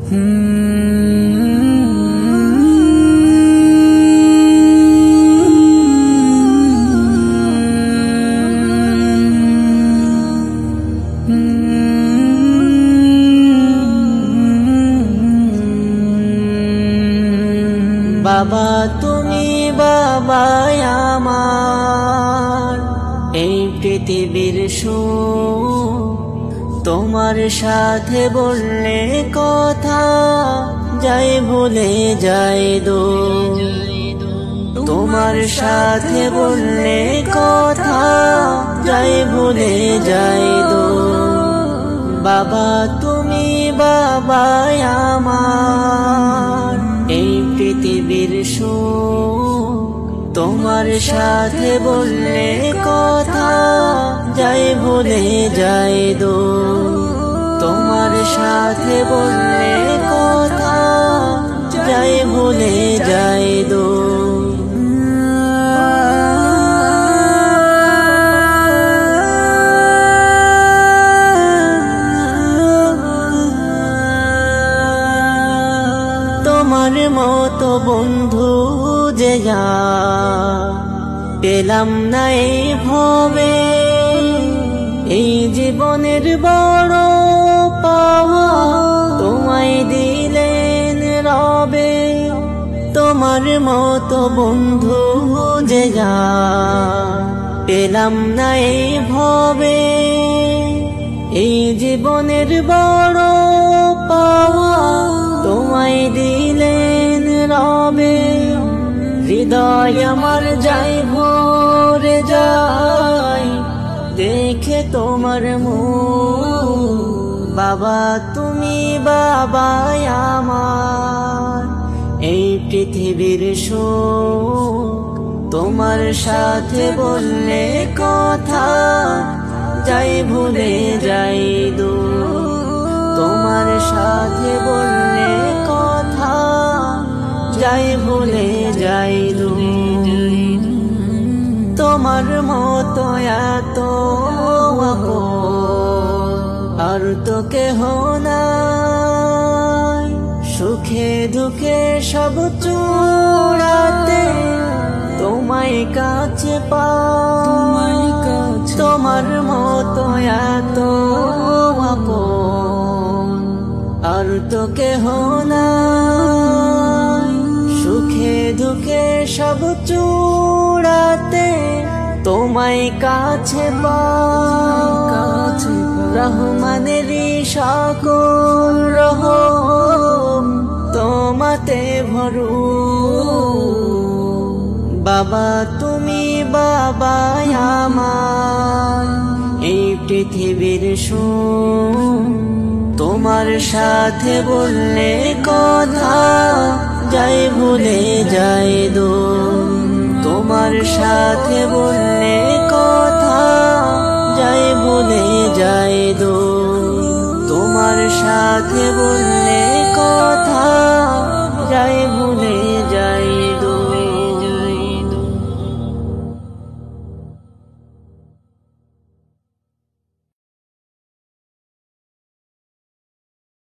বাবা তুমি বাবা আমার, এই পৃথিবীর সুখ তোমার সাথে বললে কথা যাই ভুলে যাই দূর। তোমার সাথে বললে কথা যাই ভুলে যাই দূর। বাবা তুমি বাবা আমার, এই পৃথিবীর সুখ তোমার সাথে বললে কথা যাই ভুলে যাই দূর। তোমার সাথে বললে কথা যাই ভুলে যাই দূর। তোমার মতো বন্ধু যে পেলাম না এই ভবে, এই জীবনের বড় পাওয়া তোমায় দিলেন রবে। তোমার মতো বন্ধু যে পেলাম না এই ভবে, এই জীবনের বড় পাওয়া তোমায় দিলেন রবে। হৃদয় আমার যাই ভরে যায় দেখে তোমার মুখ। বাবা তুমি বাবা আমার, এই পৃথিবীর সুখ তোমার সাথে বললে কথা যাই ভুলে যাই দূর। তোমার সাথে বললে কথা যাই ভুলে যাই দূর। তোমার মতো এত আর তো কেহ নাই, সুখে দুঃখে সব চূড়াতে তোমায় কাছে পাই। তোমার মতো এত আর তো কেহ নাই, সুখে দুঃখে সব চূড়াতে তোমায় কাছে পাই। রহমানেরই সকল রহম তোমাতে ভরু। বাবা তুমি বাবা আমার, এই পৃথিবীর সুখ তোমার সাথে বললে কথা যাই ভুলে যাই দূর। তোমার সাথে বললে কথা যাই ভুলে যাই দূর। তোমার সাথে বললে কথা যাই ভুলে